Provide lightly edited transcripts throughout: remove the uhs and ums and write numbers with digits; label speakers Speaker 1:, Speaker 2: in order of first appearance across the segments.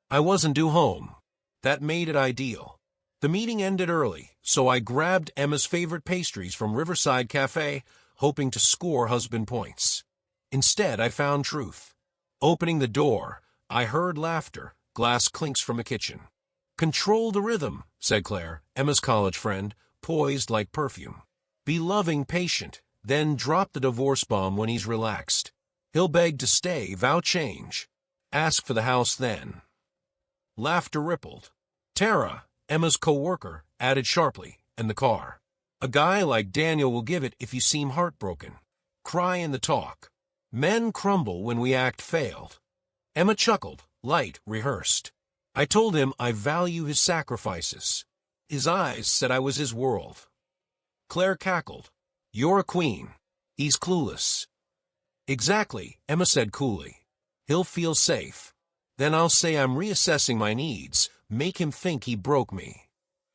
Speaker 1: I wasn't due home. That made it ideal. The meeting ended early, so I grabbed Emma's favorite pastries from Riverside Cafe, hoping to score husband points. Instead, I found truth. Opening the door, I heard laughter, glass clinks from the kitchen. "Control the rhythm," said Claire, Emma's college friend, poised like perfume. "Be loving, patient, then drop the divorce bomb when he's relaxed. He'll beg to stay, vow change. Ask for the house then." Laughter rippled. "Tara," Emma's co-worker, added sharply, "and the car. A guy like Daniel will give it if you seem heartbroken. Cry in the talk. Men crumble when we act failed." Emma chuckled, light, rehearsed. I told him I value his sacrifices. His eyes said I was his world. Claire cackled. "You're a queen. He's clueless." "Exactly," Emma said coolly. "He'll feel safe. Then I'll say I'm reassessing my needs, make him think he broke me."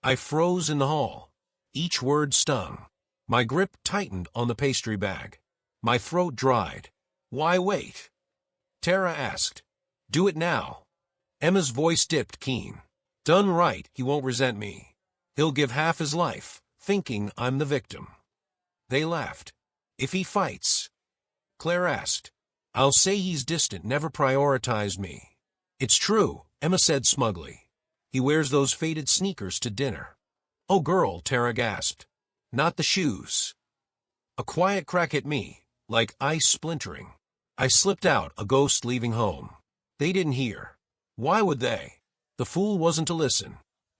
Speaker 1: I froze in the hall. Each word stung. My grip tightened on the pastry bag. My throat dried. "Why wait?" Tara asked. "Do it now." Emma's voice dipped, keen. "Done right, he won't resent me. He'll give half his life, thinking I'm the victim." They laughed. "If he fights?" Claire asked. "I'll say he's distant, never prioritized me." "It's true," Emma said smugly. "He wears those faded sneakers to dinner." "Oh, girl," Tara gasped. "Not the shoes." A quiet crack hit me, like ice splintering. I slipped out, a ghost leaving home. They didn't hear. Why would they? The fool wasn't to listen.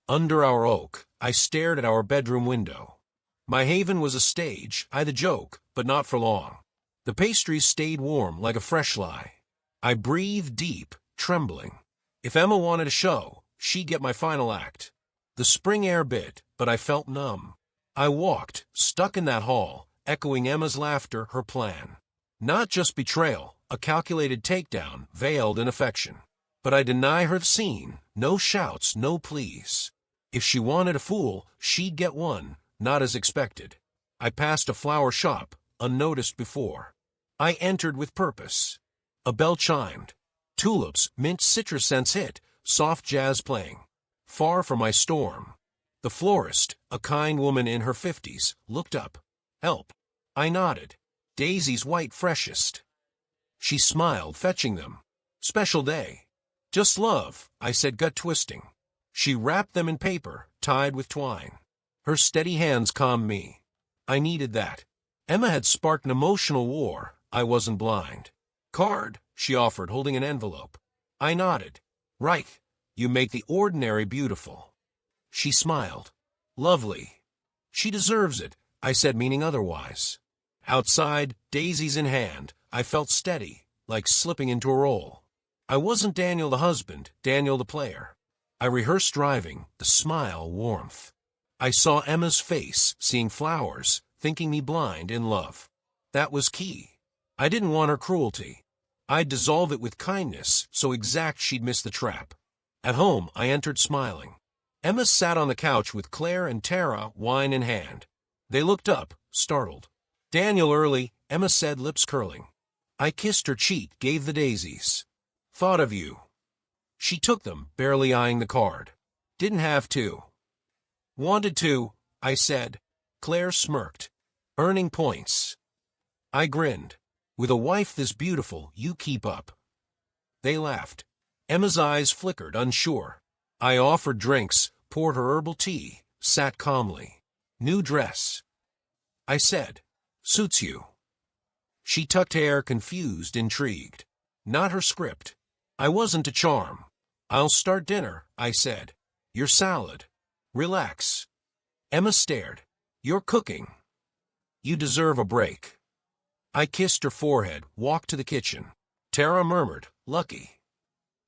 Speaker 1: Under our oak, I stared at our bedroom window. My haven was a stage, I the joke, but not for long. The pastries stayed warm like a fresh lie. I breathed deep, trembling. If Emma wanted a show, she'd get my final act. The spring air bit, but I felt numb. I walked, stuck in that hall, echoing Emma's laughter, her plan. Not just betrayal, a calculated takedown, veiled in affection. But I deny her the scene, no shouts, no pleas. If she wanted a fool, she'd get one, not as expected. I passed a flower shop, unnoticed before. I entered with purpose. A bell chimed. Tulips, mint citrus scents hit, soft jazz playing. Far from my storm. The florist, a kind woman in her 50s, looked up. "Help." I nodded. "Daisies white freshest." She smiled, fetching them. "Special day." "Just love," I said, gut twisting. She wrapped them in paper, tied with twine. Her steady hands calmed me. I needed that. Emma had sparked an emotional war. I wasn't blind. "Card," she offered, holding an envelope. I nodded. "Right. You make the ordinary beautiful." She smiled. "Lovely." "She deserves it," I said, meaning otherwise. Outside, daisies in hand, I felt steady, like slipping into a role. I wasn't Daniel the husband, Daniel the player. I rehearsed driving, the smile, warmth. I saw Emma's face, seeing flowers, thinking me blind in love. That was key. I didn't want her cruelty. I'd dissolve it with kindness, so exact she'd miss the trap. At home, I entered smiling. Emma sat on the couch with Claire and Tara, wine in hand. They looked up, startled. "Daniel early," Emma said, lips curling. I kissed her cheek, gave the daisies. "Thought of you." She took them, barely eyeing the card. "Didn't have to." "Wanted to," I said. Claire smirked. "Earning points." I grinned. "With a wife this beautiful, you keep up." They laughed. Emma's eyes flickered, unsure. I offered drinks, poured her herbal tea, sat calmly. "New dress." I said. "Suits you." She tucked hair, confused, intrigued. Not her script. I wasn't to charm. "I'll start dinner," I said. "Your salad." "Relax." Emma stared. "You're cooking." "You deserve a break." I kissed her forehead, walked to the kitchen. Tara murmured, "Lucky."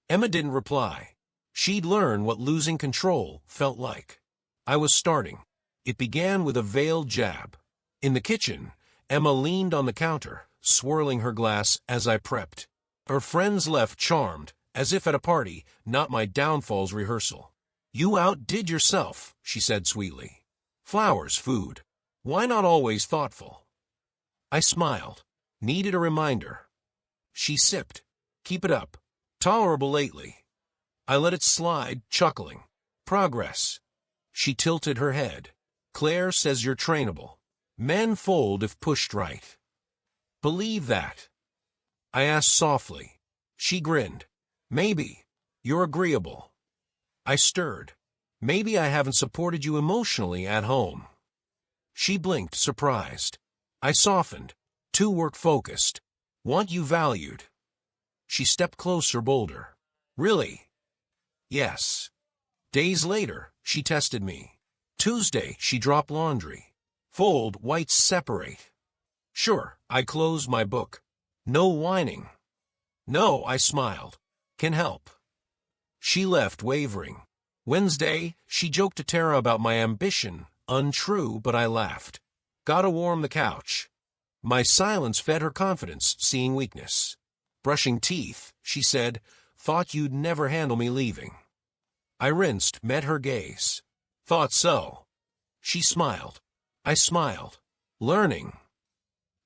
Speaker 1: Emma didn't reply. She'd learned what losing control felt like. I was starting. It began with a veiled jab. In the kitchen, Emma leaned on the counter, swirling her glass as I prepped. Her friends left charmed, as if at a party, not my downfall's rehearsal. "You outdid yourself," she said sweetly. "Flowers, food. Why not always thoughtful?" I smiled. Needed a reminder. She sipped. "Keep it up. Tolerable lately." I let it slide, chuckling. Progress. She tilted her head. Claire says you're trainable. Men fold if pushed right. Believe that? I asked softly. She grinned. Maybe. You're agreeable. I stirred. Maybe I haven't supported you emotionally at home. She blinked, surprised. I softened. Too work-focused. Want you valued. She stepped closer, bolder. Really? Yes. Days later, she tested me. Tuesday, she dropped laundry. Fold, whites separate. Sure, I closed my book. No whining. No, I smiled. Can help. She left, wavering. Wednesday, she joked to Tara about my ambition. Untrue, but I laughed. Gotta warm the couch. My silence fed her confidence, seeing weakness. Brushing teeth, she said, thought you'd never handle me leaving. I rinsed, met her gaze. Thought so. She smiled. I smiled. Learning.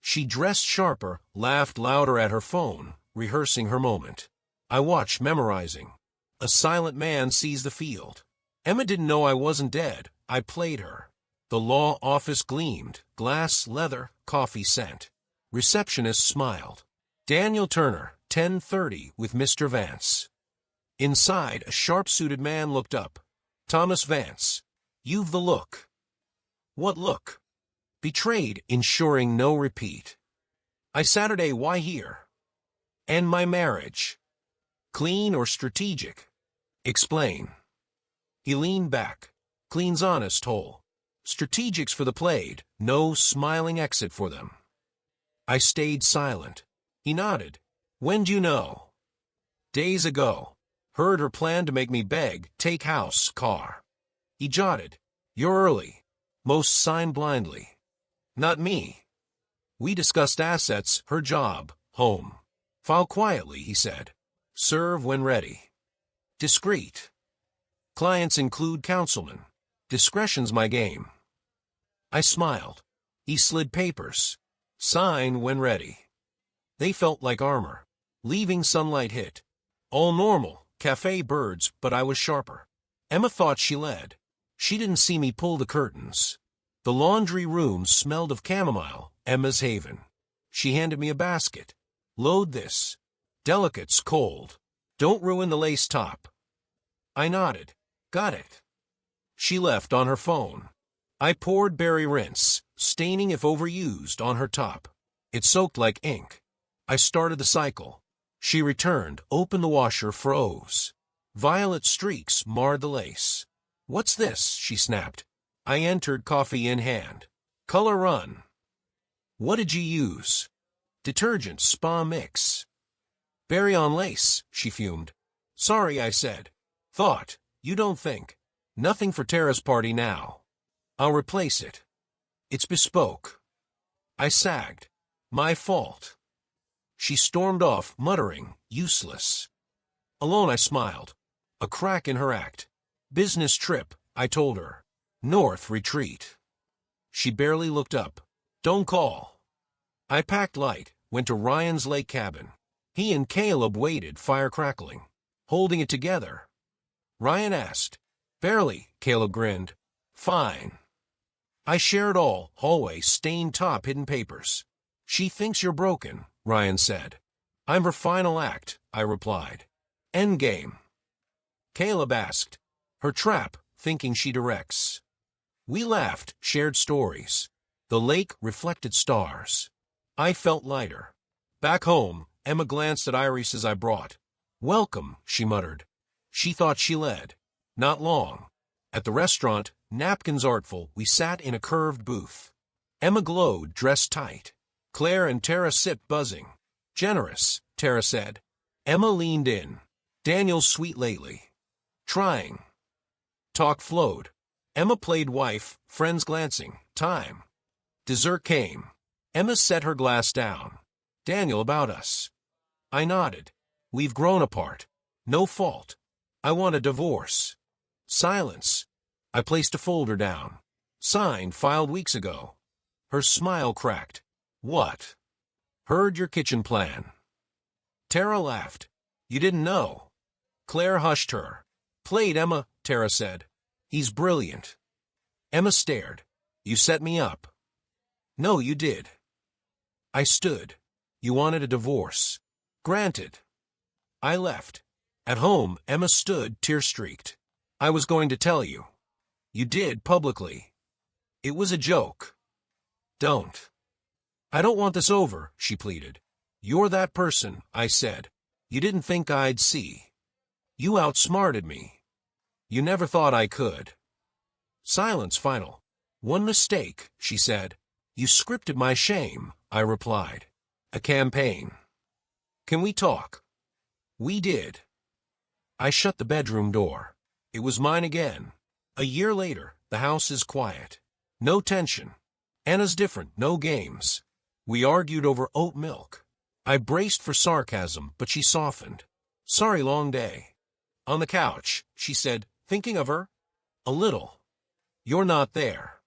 Speaker 1: She dressed sharper, laughed louder at her phone, rehearsing her moment. I watched, memorizing. A silent man sees the field. Emma didn't know I wasn't dead. I played her. The law office gleamed. Glass, leather, coffee scent. Receptionist smiled. Daniel Turner, 10:30 with Mr. Vance. Inside, a sharp-suited man looked up. Thomas Vance. You've the look. What look? Betrayed, ensuring no repeat. Saturday, why here? And my marriage. Clean or strategic? Explain. He leaned back. Clean's honest, whole. Strategics for the played, no smiling exit for them. I stayed silent. He nodded. When'd you know? Days ago. Heard her plan to make me beg, take house, car. He jotted. You're early. Most sign blindly. Not me. We discussed assets, her job, home. File quietly, he said. Serve when ready. Discreet. Clients include councilmen. Discretion's my game. I smiled. He slid papers. Sign when ready. They felt like armor. Leaving sunlight hit. All normal, cafe birds, but I was sharper. Emma thought she led. She didn't see me pull the curtains. The laundry room smelled of chamomile, Emma's haven. She handed me a basket. Load this. Delicates cold. Don't ruin the lace top. I nodded. Got it. She left on her phone. I poured berry rinse, staining if overused, on her top. It soaked like ink. I started the cycle. She returned, opened the washer, froze. Violet streaks marred the lace. What's this? She snapped. I entered, coffee in hand. Color run. What did you use? Detergent, spa mix. Berry on lace, she fumed. Sorry, I said. Thought, you don't think. Nothing for Tara's party now. I'll replace it. It's bespoke. I sagged. My fault. She stormed off, muttering, useless. Alone, I smiled. A crack in her act. Business trip, I told her. North retreat. She barely looked up. Don't call. I packed light, went to Ryan's lake cabin. He and Caleb waited, fire crackling, holding it together. Ryan asked. Barely, Caleb grinned. Fine. I shared all, hallway, stained top, hidden papers. She thinks you're broken, Ryan said. I'm her final act, I replied. Endgame. Caleb asked. Her trap, thinking she directs. We laughed, shared stories. The lake reflected stars. I felt lighter. Back home, Emma glanced at irises I brought. Welcome, she muttered. She thought she led. Not long. At the restaurant, napkins artful, we sat in a curved booth. Emma glowed, dressed tight. Claire and Tara sipped, buzzing. Generous, Tara said. Emma leaned in. Daniel's sweet lately. Trying. Talk flowed. Emma played wife, friends glancing. Time. Dessert came. Emma set her glass down. Daniel, about us. I nodded. We've grown apart. No fault. I want a divorce. Silence. I placed a folder down. Signed, filed weeks ago. Her smile cracked. What? Heard your kitchen plan. Tara laughed. You didn't know. Claire hushed her. Played Emma, Tara said. He's brilliant. Emma stared. You set me up. No, you did. I stood. You wanted a divorce. Granted. I left. At home, Emma stood, tear-streaked. I was going to tell you. You did, publicly. It was a joke. Don't. I don't want this over, she pleaded. You're that person, I said. You didn't think I'd see. You outsmarted me. You never thought I could. Silence final. One mistake, she said. You scripted my shame, I replied. A campaign. Can we talk? We did. I shut the bedroom door. It was mine again. A year later, the house is quiet. No tension. Anna's different, no games. We argued over oat milk. I braced for sarcasm, but she softened. Sorry, long day. On the couch, she said, thinking of her? A little. You're not there.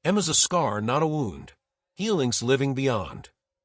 Speaker 1: Emma's a scar, not a wound. Healing's living beyond.